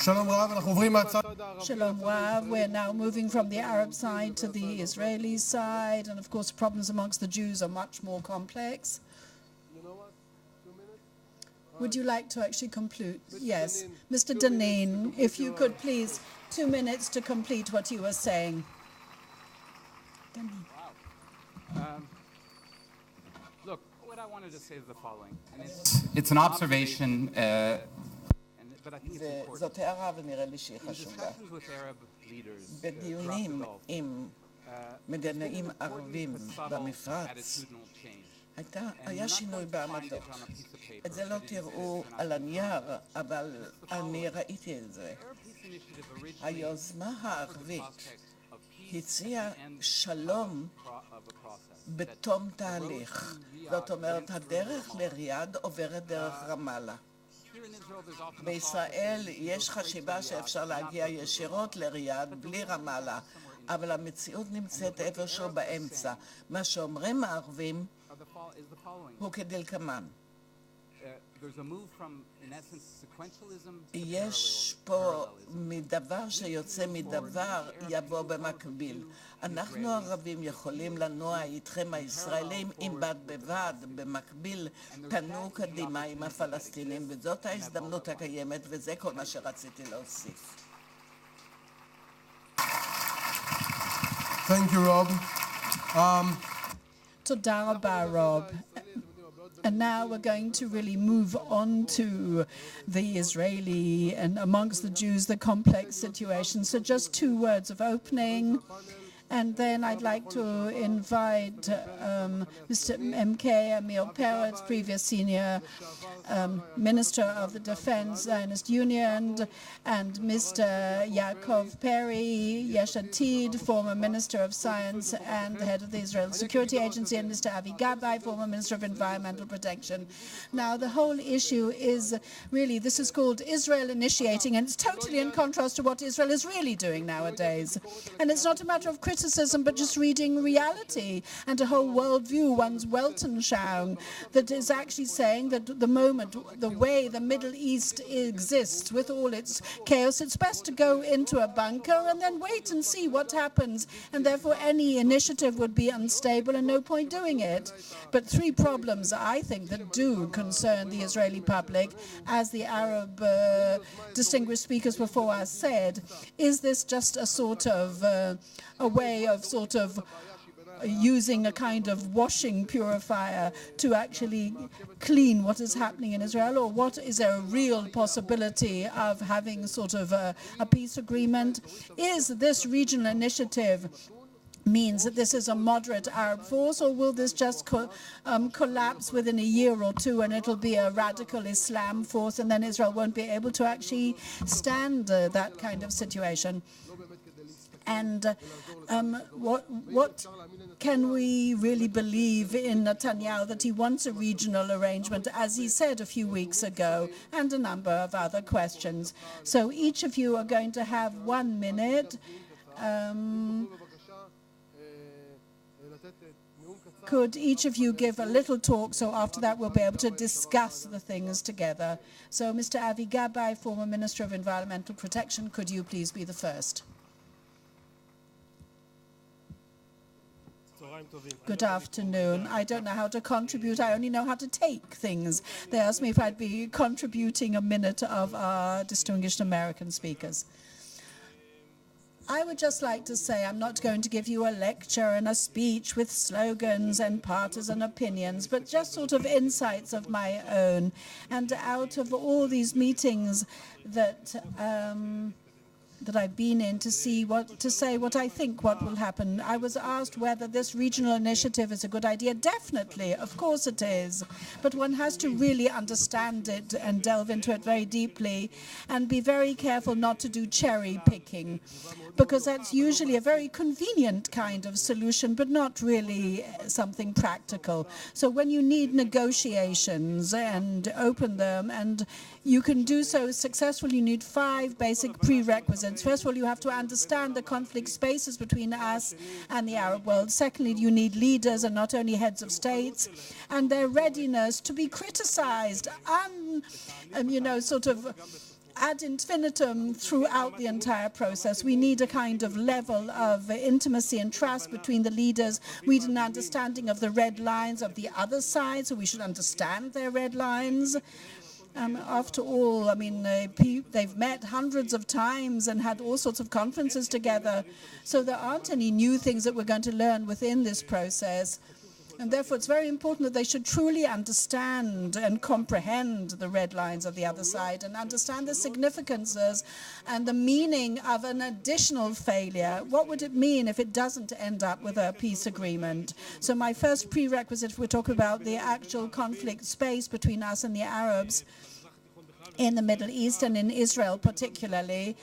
Shalom Rav, we're now moving from the Arab side to the Israeli side, and of course problems amongst the Jews are much more complex. Would you like to actually conclude? Yes. Mr. Danin, if you could please, 2 minutes to complete what you were saying. Wow. Look, what I wanted to say is the following. And it's an observation, but I think it's important. זאת הערה ונראה לי שהיא In חשובה. discussions with Arab leaders בדיונים throughout the עם מדינאים Gulf, ערבים it's a subtle במפרץ, attitudinal change. היה שינוי בעמדות. את זה לא תראו על הנייר, אבל אני ראיתי את זה. היוזמה הערבית הציעה שלום בתום תהליך. זאת אומרת, הדרך לריאד עוברת דרך רמאללה. בישראל יש חשיבה שאפשר להגיע ישירות לריאד בלי רמאללה, אבל המציאות נמצאת איפשהו באמצע. מה שאומרים הערבים הוא כדלקמן. יש פה מדבר שיוצא מדבר יבוא במקביל. אנחנו הערבים יכולים לנוע איתכם הישראלים עם בד בבד, במקביל פנו קדימה עם הפלסטינים, וזאת ההזדמנות הקיימת, וזה כל מה שרציתי להוסיף. Thank you, Rob. תודה רבה, רוב. And now we're going to really move on to the Israeli and amongst the Jews, the complex situation. So just 2 words of opening. And then I'd like to invite Mr. M.K. Amir Peretz, previous senior Minister of the Defense Zionist Union, and Mr. Yaakov Perry, Yesh Atid, former Minister of Science and the head of the Israel Security Agency, and Mr. Avi Gabai, former Minister of Environmental Protection. Now, the whole issue is really, this is called Israel initiating, and it's totally in contrast to what Israel is really doing nowadays. And it's not a matter of criticism, but just reading reality and a whole worldview, one's Weltanschauung, that is actually saying that the moment, the way the Middle East exists with all its chaos, it's best to go into a bunker and then wait and see what happens. And therefore, any initiative would be unstable and no point doing it. But 3 problems, I think, that do concern the Israeli public, as the Arab distinguished speakers before us said. Is this just a sort of a way of sort of using a kind of washing purifier to actually clean what is happening in Israel, or what is there a real possibility of having sort of a peace agreement? Is this regional initiative means that this is a moderate Arab force, or will this just collapse within a year or 2 and it'll be a radical Islam force, and then Israel won't be able to actually stand that kind of situation? And what can we really believe in Netanyahu, that he wants a regional arrangement, as he said a few weeks ago, and a number of other questions. So each of you are going to have 1 minute. Could each of you give a little talk, so after that we'll be able to discuss the things together. So Mr. Avi Gabai, former Minister of Environmental Protection, could you please be the first? Good afternoon. I don't know how to contribute. I only know how to take things. They asked me if I'd be contributing a minute of our distinguished American speakers. I would just like to say I'm not going to give you a lecture and a speech with slogans and partisan opinions, but just sort of insights of my own. And out of all these meetings that I've been in to say what I think what will happen. I was asked whether this regional initiative is a good idea. Definitely, of course it is. But one has to really understand it and delve into it very deeply and be very careful not to do cherry picking, because that's usually a very convenient kind of solution, but not really something practical. So when you need negotiations and open them, and you can do so successfully, you need 5 basic prerequisites. First of all, you have to understand the conflict spaces between us and the Arab world. Secondly, you need leaders and not only heads of states, and their readiness to be criticized, ad infinitum throughout the entire process. We need a kind of level of intimacy and trust between the leaders. We need an understanding of the red lines of the other side, so we should understand their red lines. After all, I mean, they've met hundreds of times and had all sorts of conferences together. So there aren't any new things that we're going to learn within this process. And therefore, it's very important that they should truly understand and comprehend the red lines of the other side and understand the significances and the meaning of an additional failure. What would it mean if it doesn't end up with a peace agreement? So my first prerequisite, if we're talking about the actual conflict space between us and the Arabs in the Middle East and in Israel particularly,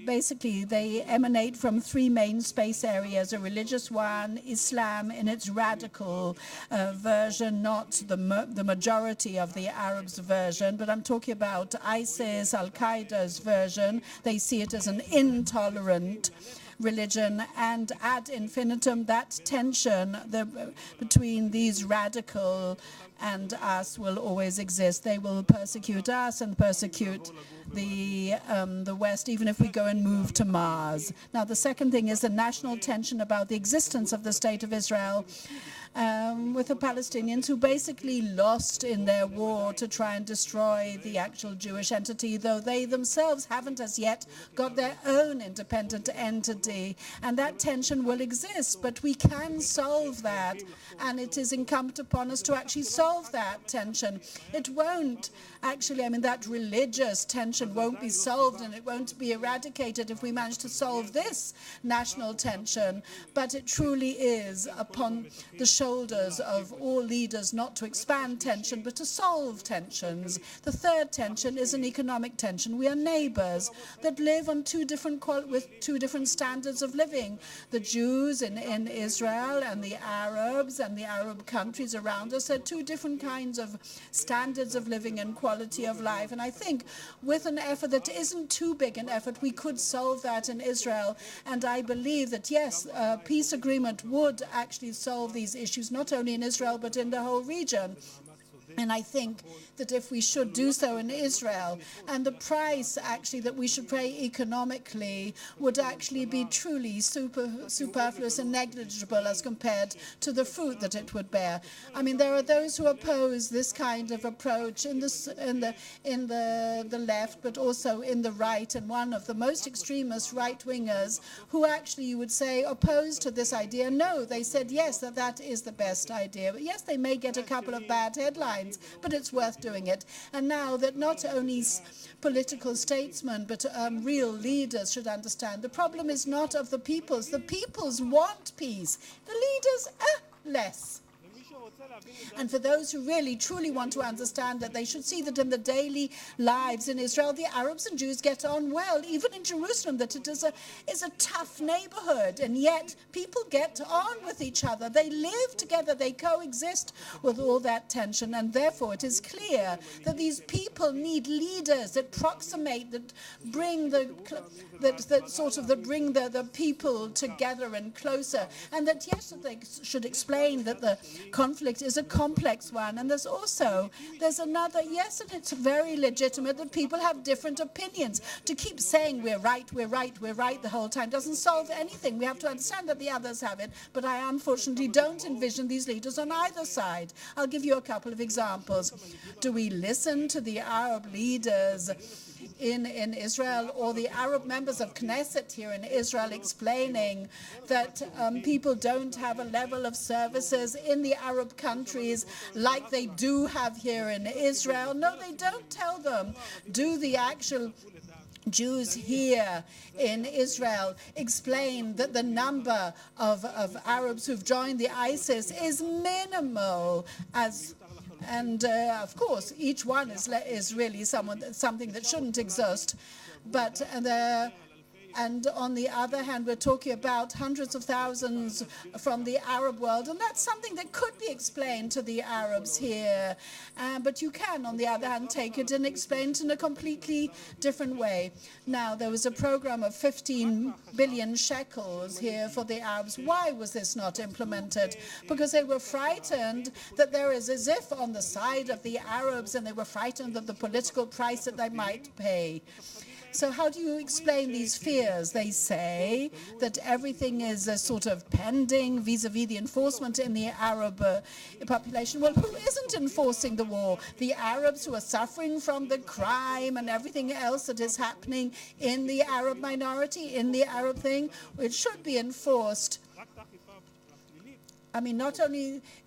basically, they emanate from three main space areas: a religious one, Islam in its radical version, not the majority of the Arabs' version, but I'm talking about ISIS, Al-Qaeda's version. They see it as an intolerant religion, and ad infinitum, that tension between these radical and us will always exist. They will persecute us and persecute the West, even if we go and move to Mars. Now, the second thing is the national tension about the existence of the State of Israel with the Palestinians, who basically lost in their war to try and destroy the actual Jewish entity, though they themselves haven't as yet got their own independent entity. And that tension will exist, but we can solve that. And it is incumbent upon us to actually solve that tension. It won't actually, I mean, that religious tension won't be solved and it won't be eradicated if we manage to solve this national tension. But it truly is upon the shoulders of all leaders not to expand tension, but to solve tensions. The third tension is an economic tension. We are neighbors that live on with two different standards of living. The Jews in Israel and the Arabs and the Arab countries around us are two different kinds of standards of living and quality of life. And I think with an effort that isn't too big an effort, we could solve that in Israel. And I believe that, yes, a peace agreement would actually solve these issues, not only in Israel, but in the whole region. And I think that if we should do so in Israel, and the price actually that we should pay economically would actually be truly superfluous and negligible as compared to the fruit that it would bear. I mean, there are those who oppose this kind of approach in the left, but also in the right, and one of the most extremist right-wingers who actually, you would say, opposed to this idea. No, they said yes, that is the best idea. But yes, they may get a couple of bad headlines, but it's worth doing it. And now that not only political statesmen, but real leaders should understand, the problem is not of the peoples. The peoples want peace. The leaders, less. And for those who really, truly want to understand that, they should see that in the daily lives in Israel, the Arabs and Jews get on well. Even in Jerusalem, that it is a tough neighborhood, and yet people get on with each other. They live together. They coexist with all that tension, and therefore it is clear that these people need leaders that proximate, that bring the people together and closer, and that yes, they should explain that the conflict is a complex one. And there's another, yes, and it's very legitimate that people have different opinions. To keep saying we're right the whole time doesn't solve anything. We have to understand that the others have it, but I unfortunately don't envision these leaders on either side. I'll give you a couple of examples. Do we listen to the Arab leaders in Israel, or the Arab members of Knesset here in Israel, explaining that people don't have a level of services in the Arab countries like they do have here in Israel? No, they don't tell them. Do the actual Jews here in Israel explain that the number of Arabs who've joined the ISIS is minimal, and of course, each one is really something that shouldn't exist. But And on the other hand, we're talking about hundreds of thousands from the Arab world. And that's something that could be explained to the Arabs here. But you can, on the other hand, take it and explain it in a completely different way. Now, there was a program of 15 billion shekels here for the Arabs. Why was this not implemented? Because they were frightened that there is as if on the side of the Arabs, and they were frightened of the political price that they might pay. So how do you explain these fears? They say that everything is sort of pending vis-a-vis the enforcement in the Arab population. Well, who isn't enforcing the war? The Arabs who are suffering from the crime and everything else that is happening in the Arab minority, in the Arab thing. It should be enforced. I mean,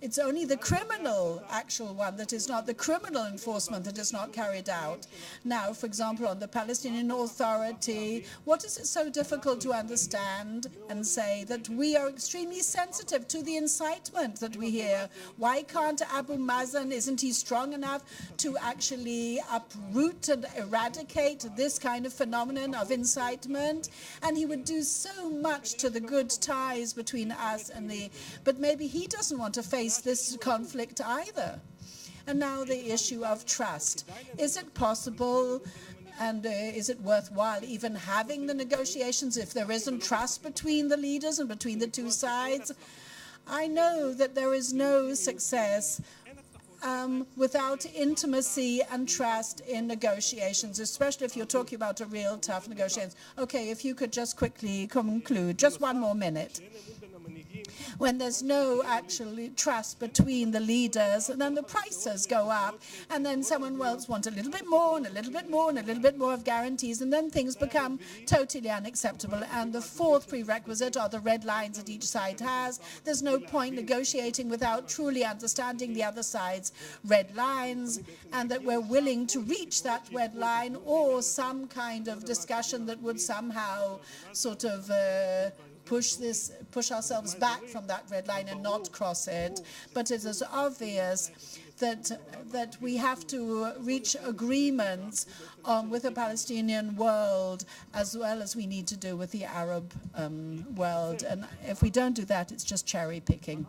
it's only the criminal actual one that is not, the criminal enforcement that is not carried out. Now, for example, on the Palestinian Authority, what is it so difficult to understand and say that we are extremely sensitive to the incitement that we hear? Why can't Abu Mazen, isn't he strong enough to actually uproot and eradicate this kind of phenomenon of incitement? And he would do so much to the good ties between us and but maybe he doesn't want to face this conflict either. And now the issue of trust. Is it possible and is it worthwhile even having the negotiations if there isn't trust between the leaders and between the two sides? I know that there is no success without intimacy and trust in negotiations, especially if you're talking about a real tough negotiations. Okay, if you could just quickly conclude, just one more minute. When there's no actual trust between the leaders, and then the prices go up, and then someone else wants a little bit more and a little bit more and a little bit more of guarantees, and then things become totally unacceptable. And the fourth prerequisite are the red lines that each side has. There's no point negotiating without truly understanding the other side's red lines, and that we're willing to reach that red line or some kind of discussion that would somehow sort of push ourselves back from that red line and not cross it. But it is obvious that we have to reach agreements with the Palestinian world as well as we need to do with the Arab world. And if we don't do that, it's just cherry picking.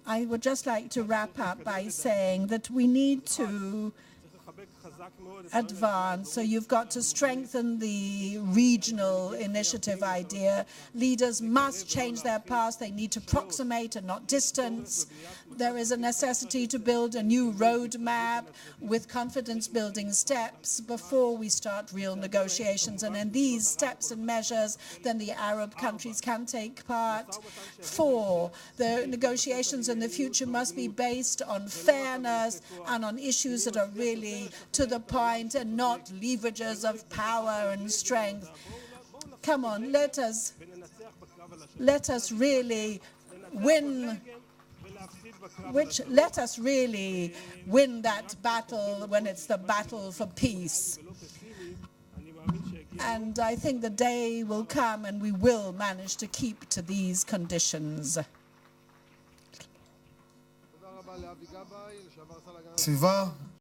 I would just like to wrap up by saying that we need to advance. So you've got to strengthen the regional initiative idea. Leaders must change their past. They need to proximate and not distance. There is a necessity to build a new roadmap with confidence-building steps before we start real negotiations. And in these steps and measures, then the Arab countries can take part. 4, the negotiations in the future must be based on fairness and on issues that are really to the point and not leverages of power and strength. Come on, let us really win. Let us really win that battle when it's the battle for peace. And I think the day will come and we will manage to keep to these conditions.